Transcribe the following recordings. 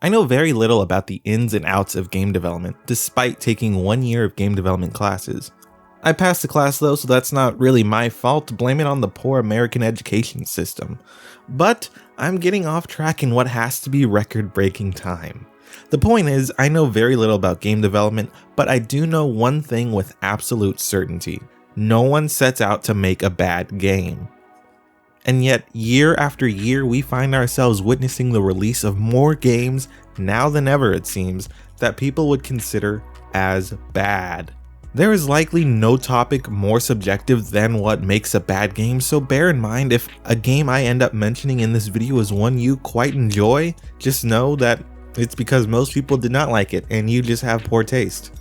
I know very little about the ins and outs of game development, despite taking 1 year of game development classes. I passed the class though, so that's not really my fault. Blame it on the poor American education system. But I'm getting off track in what has to be record-breaking time. The point is, I know very little about game development, but I do know one thing with absolute certainty. No one sets out to make a bad game. And yet, year after year, we find ourselves witnessing the release of more games, now than ever it seems, that people would consider as bad. There is likely no topic more subjective than what makes a bad game, so bear in mind if a game I end up mentioning in this video is one you quite enjoy, just know that it's because most people did not like it and you just have poor taste.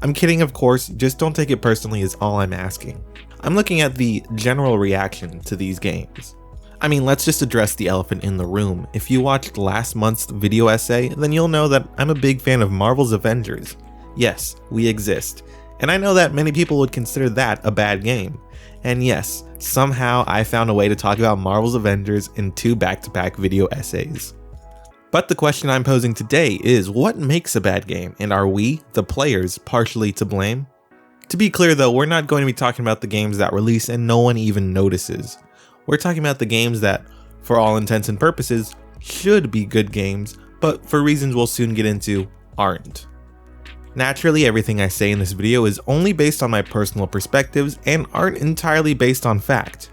I'm kidding, of course, just don't take it personally is all I'm asking. I'm looking at the general reaction to these games. I mean, let's just address the elephant in the room. If you watched last month's video essay, then you'll know that I'm a big fan of Marvel's Avengers. Yes, we exist. And I know that many people would consider that a bad game. And yes, somehow I found a way to talk about Marvel's Avengers in 2 back-to-back video essays. But the question I'm posing today is, what makes a bad game, and are we, the players, partially to blame? To be clear though, we're not going to be talking about the games that release and no one even notices. We're talking about the games that, for all intents and purposes, should be good games, but for reasons we'll soon get into, aren't. Naturally, everything I say in this video is only based on my personal perspectives and aren't entirely based on fact.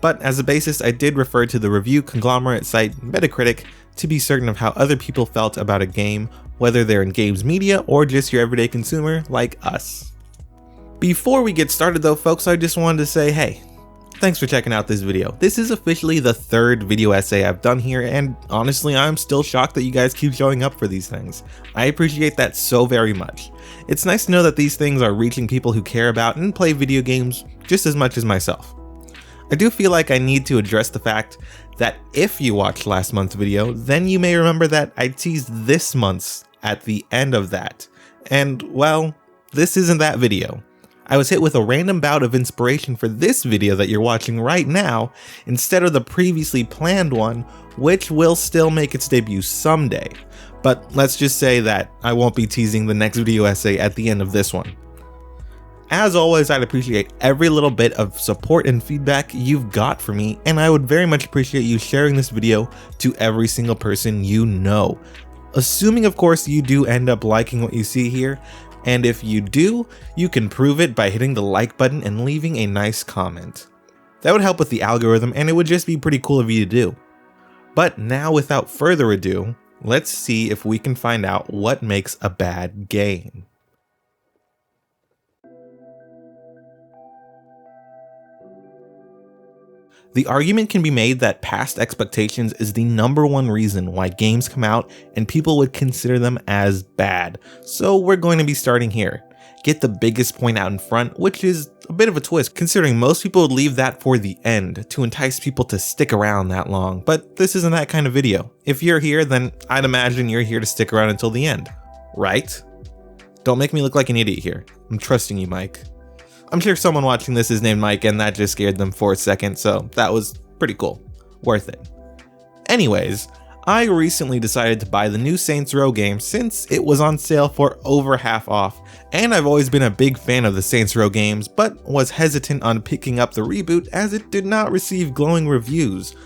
But as a basis, I did refer to the review conglomerate site Metacritic to be certain of how other people felt about a game, whether they're in games media or just your everyday consumer like us. Before we get started though, folks, I just wanted to say, hey, thanks for checking out this video. This is officially the 3rd video essay I've done here, and honestly, I'm still shocked that you guys keep showing up for these things. I appreciate that so very much. It's nice to know that these things are reaching people who care about and play video games just as much as myself. I do feel like I need to address the fact that if you watched last month's video, then you may remember that I teased this month's at the end of that. And well, this isn't that video. I was hit with a random bout of inspiration for this video that you're watching right now instead of the previously planned one, which will still make its debut someday. But let's just say that I won't be teasing the next video essay at the end of this one. As always, I'd appreciate every little bit of support and feedback you've got for me, and I would very much appreciate you sharing this video to every single person you know. Assuming, of course, you do end up liking what you see here. And if you do, you can prove it by hitting the like button and leaving a nice comment. That would help with the algorithm and it would just be pretty cool of you to do. But now without further ado, let's see if we can find out what makes a bad game. The argument can be made that past expectations is the #1 reason why games come out and people would consider them as bad. So we're going to be starting here. Get the biggest point out in front, which is a bit of a twist considering most people would leave that for the end to entice people to stick around that long, but this isn't that kind of video. If you're here, then I'd imagine you're here to stick around until the end, right? Don't make me look like an idiot here. I'm trusting you, Mike. I'm sure someone watching this is named Mike and that just scared them for a second, so that was pretty cool. Worth it. Anyways, I recently decided to buy the new Saints Row game since it was on sale for over half off, and I've always been a big fan of the Saints Row games, but was hesitant on picking up the reboot as it did not receive glowing reviews.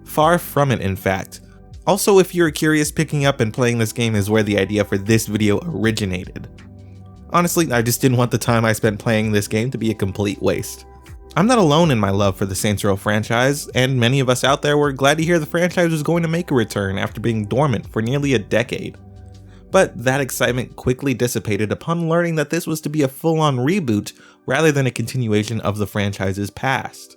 Far from it, in fact. Also, if you're curious, picking up and playing this game is where the idea for this video originated. Honestly, I just didn't want the time I spent playing this game to be a complete waste. I'm not alone in my love for the Saints Row franchise, and many of us out there were glad to hear the franchise was going to make a return after being dormant for nearly a decade. But that excitement quickly dissipated upon learning that this was to be a full-on reboot rather than a continuation of the franchise's past.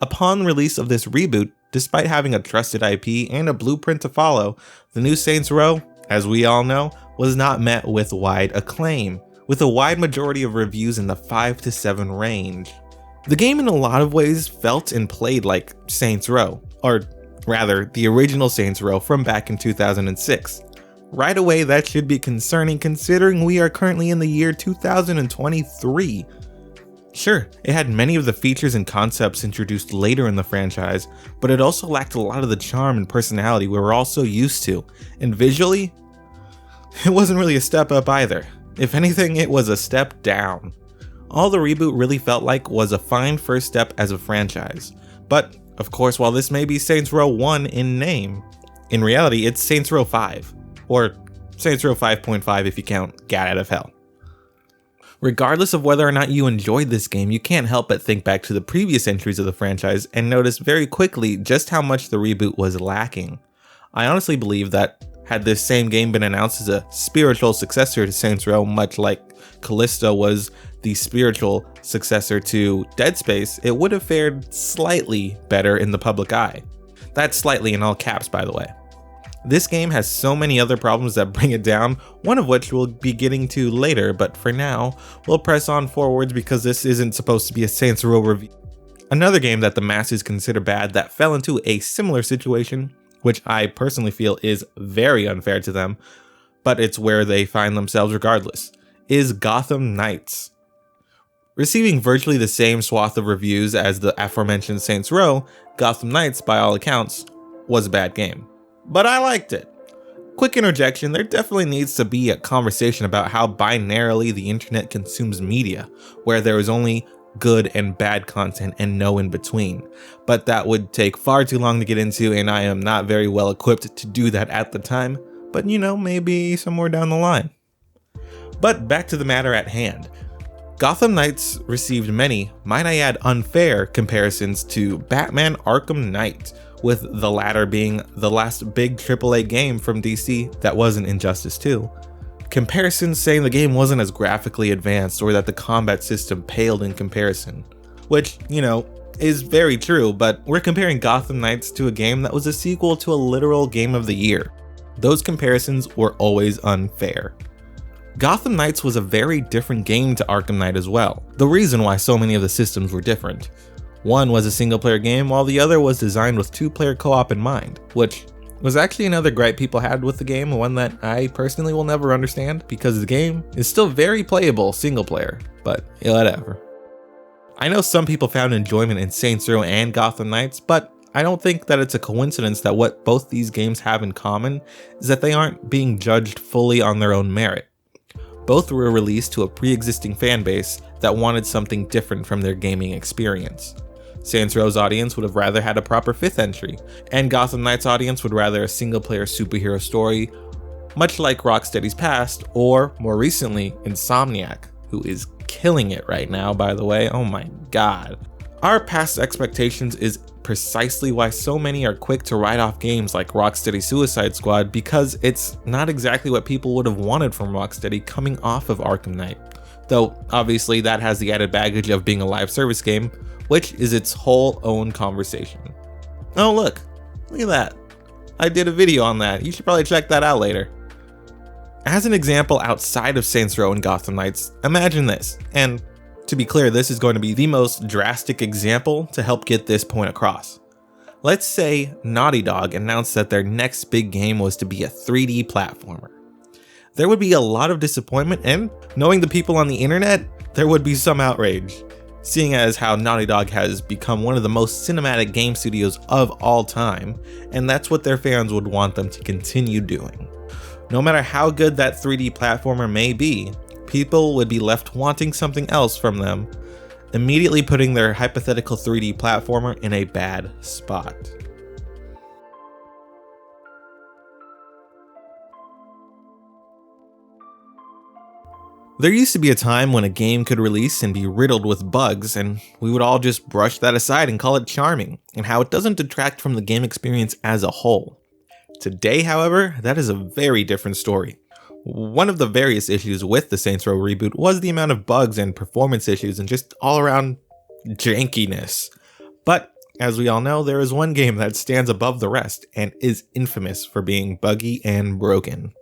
Upon release of this reboot, despite having a trusted IP and a blueprint to follow, the new Saints Row, as we all know, was not met with wide acclaim, with a wide majority of reviews in the 5 to 7 range. The game in a lot of ways felt and played like Saints Row, or rather, the original Saints Row from back in 2006. Right away, that should be concerning considering we are currently in the year 2023. Sure, it had many of the features and concepts introduced later in the franchise, but it also lacked a lot of the charm and personality we were all so used to, and visually, it wasn't really a step up either. If anything, it was a step down. All the reboot really felt like was a fine first step as a franchise. But, of course, while this may be Saints Row 1 in name, in reality it's Saints Row 5. Or Saints Row 5.5 if you count Gat Out of Hell. Regardless of whether or not you enjoyed this game, you can't help but think back to the previous entries of the franchise and notice very quickly just how much the reboot was lacking. I honestly believe that had this same game been announced as a spiritual successor to Saints Row, much like Callisto was the spiritual successor to Dead Space, it would have fared slightly better in the public eye. That's slightly in all caps, by the way. This game has so many other problems that bring it down, one of which we'll be getting to later, but for now, we'll press on forwards because this isn't supposed to be a Saints Row review. Another game that the masses consider bad that fell into a similar situation, which I personally feel is very unfair to them, but it's where they find themselves regardless, is Gotham Knights. Receiving virtually the same swath of reviews as the aforementioned Saints Row, Gotham Knights, by all accounts, was a bad game. But I liked it. Quick interjection, there definitely needs to be a conversation about how binarily the internet consumes media, where there is only good and bad content and no in between. But that would take far too long to get into, and I am not very well equipped to do that at the time, but you know, maybe somewhere down the line. But back to the matter at hand. Gotham Knights received many, might I add unfair, comparisons to Batman Arkham Knight, with the latter being the last big AAA game from DC that wasn't Injustice 2. Comparisons saying the game wasn't as graphically advanced or that the combat system paled in comparison. Which, you know, is very true, but we're comparing Gotham Knights to a game that was a sequel to a literal game of the year. Those comparisons were always unfair. Gotham Knights was a very different game to Arkham Knight as well, the reason why so many of the systems were different. One was a single player game while the other was designed with 2-player co-op in mind, which was actually another gripe people had with the game, one that I personally will never understand because the game is still very playable single player, but whatever. I know some people found enjoyment in Saints Row and Gotham Knights, but I don't think that it's a coincidence that what both these games have in common is that they aren't being judged fully on their own merit. Both were released to a pre-existing fan base that wanted something different from their gaming experience. Saints Row's audience would have rather had a proper 5th entry, and Gotham Knights' audience would rather a single-player superhero story, much like Rocksteady's past, or more recently, Insomniac, who is killing it right now, by the way. Oh my god. Our past expectations is precisely why so many are quick to write off games like Rocksteady Suicide Squad, because it's not exactly what people would have wanted from Rocksteady coming off of Arkham Knight. Though, obviously, that has the added baggage of being a live service game, which is its whole own conversation. Oh look at that. I did a video on that. You should probably check that out later. As an example outside of Saints Row and Gotham Knights, imagine this, and to be clear, this is going to be the most drastic example to help get this point across. Let's say Naughty Dog announced that their next big game was to be a 3D platformer. There would be a lot of disappointment, and knowing the people on the internet, there would be some outrage, seeing as how Naughty Dog has become one of the most cinematic game studios of all time, and that's what their fans would want them to continue doing. No matter how good that 3D platformer may be, people would be left wanting something else from them, immediately putting their hypothetical 3D platformer in a bad spot. There used to be a time when a game could release and be riddled with bugs, and we would all just brush that aside and call it charming, and how it doesn't detract from the game experience as a whole. Today, however, that is a very different story. One of the various issues with the Saints Row reboot was the amount of bugs and performance issues and just all around jankiness. But as we all know, there is one game that stands above the rest and is infamous for being buggy and broken.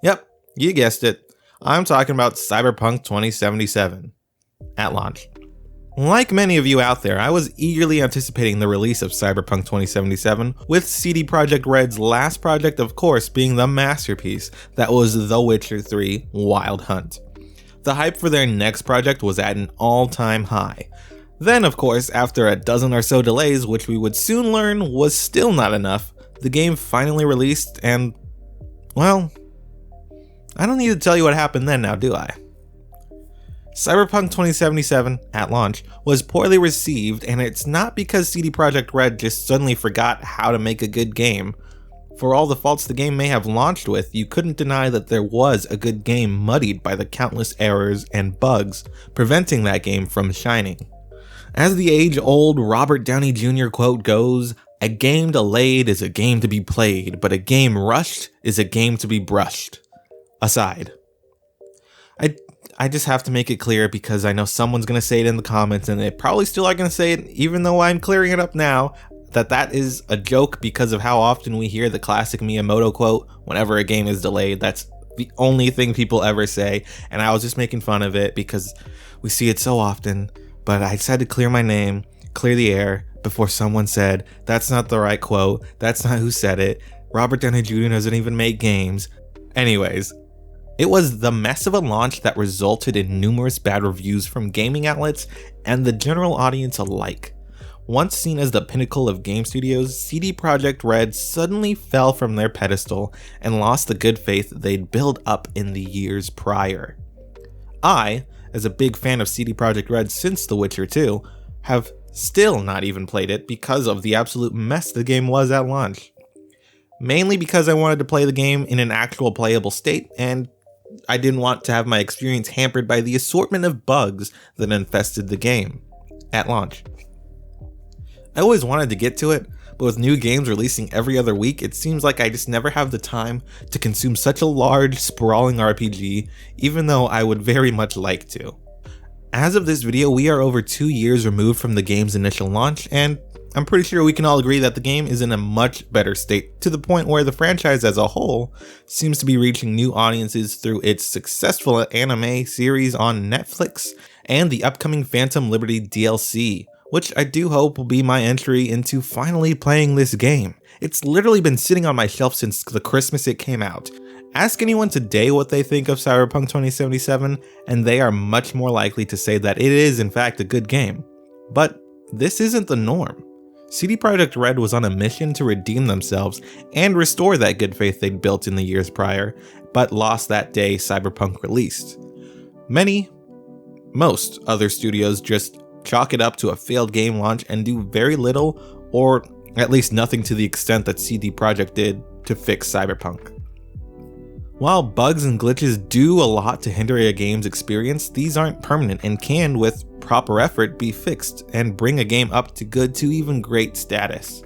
Yep, you guessed it. I'm talking about Cyberpunk 2077 at launch. Like many of you out there, I was eagerly anticipating the release of Cyberpunk 2077, with CD Projekt Red's last project, of course, being the masterpiece that was The Witcher 3 Wild Hunt. The hype for their next project was at an all-time high. Then, of course, after a dozen or so delays, which we would soon learn was still not enough, the game finally released and, well, I don't need to tell you what happened then now, do I? Cyberpunk 2077, at launch, was poorly received, and it's not because CD Projekt Red just suddenly forgot how to make a good game. For all the faults the game may have launched with, you couldn't deny that there was a good game muddied by the countless errors and bugs, preventing that game from shining. As the age-old Robert Downey Jr. quote goes, "A game delayed is a game to be played, but a game rushed is a game to be brushed." Aside. I just have to make it clear because I know someone's going to say it in the comments, and they probably still are going to say it even though I'm clearing it up now, that is a joke because of how often we hear the classic Miyamoto quote whenever a game is delayed. That's the only thing people ever say, and I was just making fun of it because we see it so often, but I just had to clear my name, clear the air before someone said, "That's not the right quote, that's not who said it, Robert Downey Jr. doesn't even make games." Anyways, it was the mess of a launch that resulted in numerous bad reviews from gaming outlets and the general audience alike. Once seen as the pinnacle of game studios, CD Projekt Red suddenly fell from their pedestal and lost the good faith they'd built up in the years prior. I, as a big fan of CD Projekt Red since The Witcher 2, have still not even played it because of the absolute mess the game was at launch. Mainly because I wanted to play the game in an actual playable state, and I didn't want to have my experience hampered by the assortment of bugs that infested the game at launch. I always wanted to get to it, but with new games releasing every other week, it seems like I just never have the time to consume such a large, sprawling RPG, even though I would very much like to. As of this video, we are over 2 years removed from the game's initial launch, and I'm pretty sure we can all agree that the game is in a much better state, to the point where the franchise as a whole seems to be reaching new audiences through its successful anime series on Netflix and the upcoming Phantom Liberty DLC, which I do hope will be my entry into finally playing this game. It's literally been sitting on my shelf since the Christmas it came out. Ask anyone today what they think of Cyberpunk 2077, and they are much more likely to say that it is in fact a good game. But this isn't the norm. CD Projekt Red was on a mission to redeem themselves and restore that good faith they'd built in the years prior, but lost that day Cyberpunk released. Most other studios just chalk it up to a failed game launch and do very little, or at least nothing to the extent that CD Projekt did to fix Cyberpunk. While bugs and glitches do a lot to hinder a game's experience, these aren't permanent and can, with proper effort, be fixed and bring a game up to good to even great status.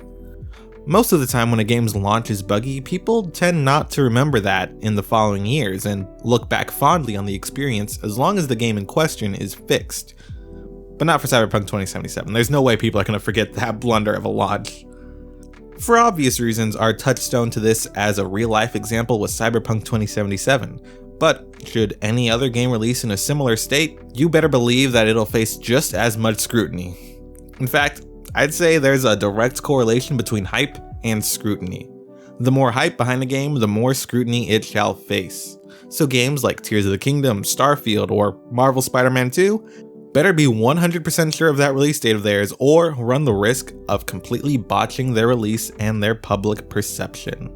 Most of the time when a game's launch is buggy, people tend not to remember that in the following years and look back fondly on the experience as long as the game in question is fixed. But not for Cyberpunk 2077, there's no way people are going to forget that blunder of a launch. For obvious reasons, our touchstone to this as a real-life example was Cyberpunk 2077, but should any other game release in a similar state, you better believe that it'll face just as much scrutiny. In fact, I'd say there's a direct correlation between hype and scrutiny. The more hype behind a game, the more scrutiny it shall face. So games like Tears of the Kingdom, Starfield, or Marvel Spider-Man 2 better be 100% sure of that release date of theirs, or run the risk of completely botching their release and their public perception.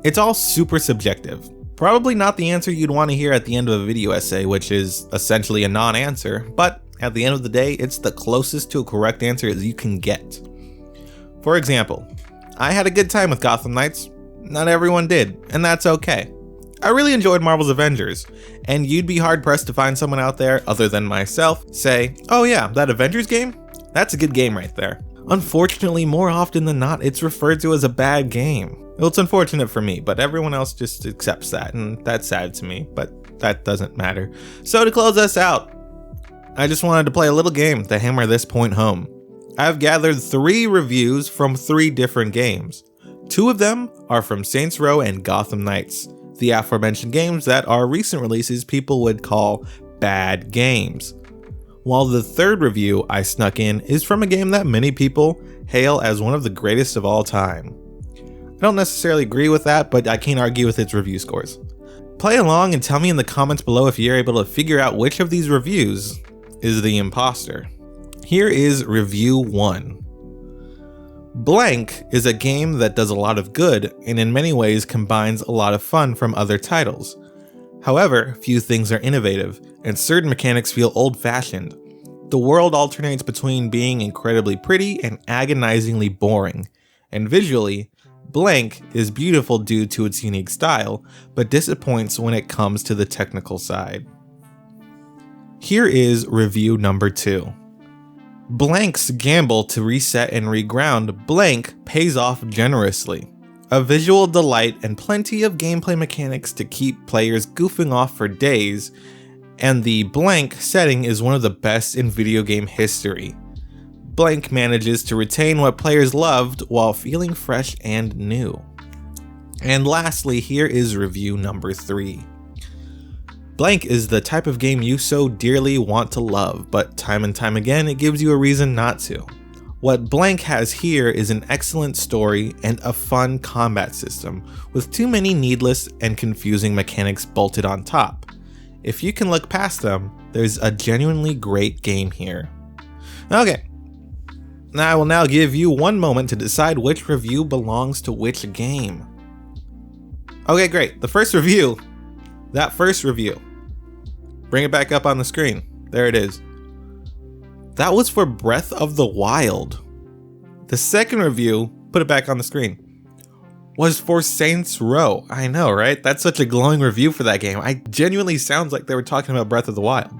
It's all super subjective. Probably not the answer you'd want to hear at the end of a video essay, which is essentially a non-answer, but at the end of the day, it's the closest to a correct answer as you can get. For example, I had a good time with Gotham Knights. Not everyone did, and that's okay. I really enjoyed Marvel's Avengers, and you'd be hard-pressed to find someone out there, other than myself, say, "Oh yeah, that Avengers game? That's a good game right there." Unfortunately, more often than not, it's referred to as a bad game. Well, it's unfortunate for me, but everyone else just accepts that, and that's sad to me, but that doesn't matter. So to close us out, I just wanted to play a little game to hammer this point home. I've gathered 3 reviews from 3 different games. 2 of them are from Saints Row and Gotham Knights, the aforementioned games that are recent releases people would call bad games. While the 3rd review I snuck in is from a game that many people hail as one of the greatest of all time. I don't necessarily agree with that, but I can't argue with its review scores. Play along and tell me in the comments below if you're able to figure out which of these reviews is the imposter. Here is review 1. Blank is a game that does a lot of good and in many ways combines a lot of fun from other titles. However, few things are innovative, and certain mechanics feel old-fashioned. The world alternates between being incredibly pretty and agonizingly boring, and visually, Blank is beautiful due to its unique style, but disappoints when it comes to the technical side. Here is review number 2. Blank's gamble to reset and reground Blank pays off generously. A visual delight and plenty of gameplay mechanics to keep players goofing off for days, and the Blank setting is one of the best in video game history. Blank manages to retain what players loved while feeling fresh and new. And lastly, here is review number 3. Blank is the type of game you so dearly want to love, but time and time again it gives you a reason not to. What Blank has here is an excellent story and a fun combat system, with too many needless and confusing mechanics bolted on top. If you can look past them, there's a genuinely great game here. Okay, now I will now give you one moment to decide which review belongs to which game. Okay, great. That first review. Bring it back up on the screen. There it is. That was for Breath of the Wild. The second review, put it back on the screen, was for Saints Row. I know, right? That's such a glowing review for that game. I genuinely sounds like they were talking about Breath of the Wild.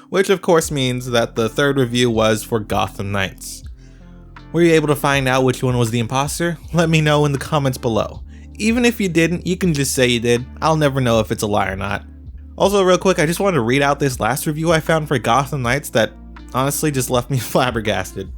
Which of course means that the third review was for Gotham Knights. Were you able to find out which one was the imposter? Let me know in the comments below. Even if you didn't, you can just say you did. I'll never know if it's a lie or not. Also, real quick, I just wanted to read out this last review I found for Gotham Knights that honestly just left me flabbergasted.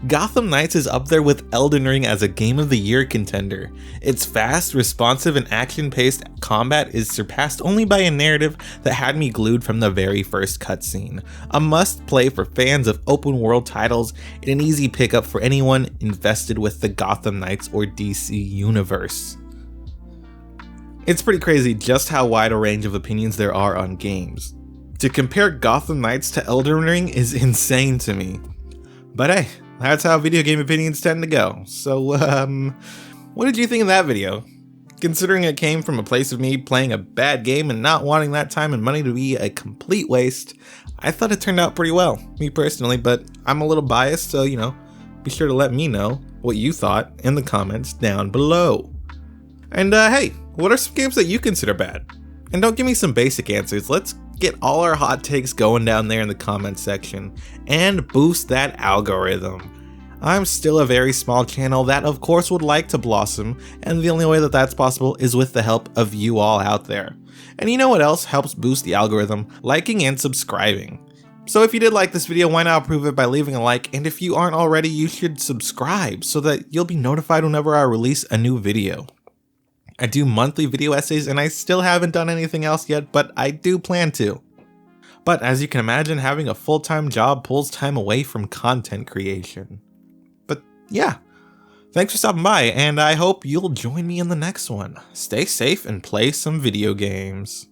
Gotham Knights is up there with Elden Ring as a Game of the Year contender. Its fast, responsive, and action-paced combat is surpassed only by a narrative that had me glued from the very first cutscene. A must-play for fans of open-world titles and an easy pickup for anyone invested with the Gotham Knights or DC universe. It's pretty crazy just how wide a range of opinions there are on games. To compare Gotham Knights to Elden Ring is insane to me. But hey, that's how video game opinions tend to go. So, what did you think of that video? Considering it came from a place of me playing a bad game and not wanting that time and money to be a complete waste, I thought it turned out pretty well, me personally, but I'm a little biased, so, be sure to let me know what you thought in the comments down below. And, hey, what are some games that you consider bad? And don't give me some basic answers, let's get all our hot takes going down there in the comments section and boost that algorithm. I'm still a very small channel that of course would like to blossom, and the only way that that's possible is with the help of you all out there. And you know what else helps boost the algorithm? Liking and subscribing. So if you did like this video, why not prove it by leaving a like, and if you aren't already, you should subscribe so that you'll be notified whenever I release a new video. I do monthly video essays and I still haven't done anything else yet, but I do plan to. But as you can imagine, having a full-time job pulls time away from content creation. But yeah, thanks for stopping by and I hope you'll join me in the next one. Stay safe and play some video games.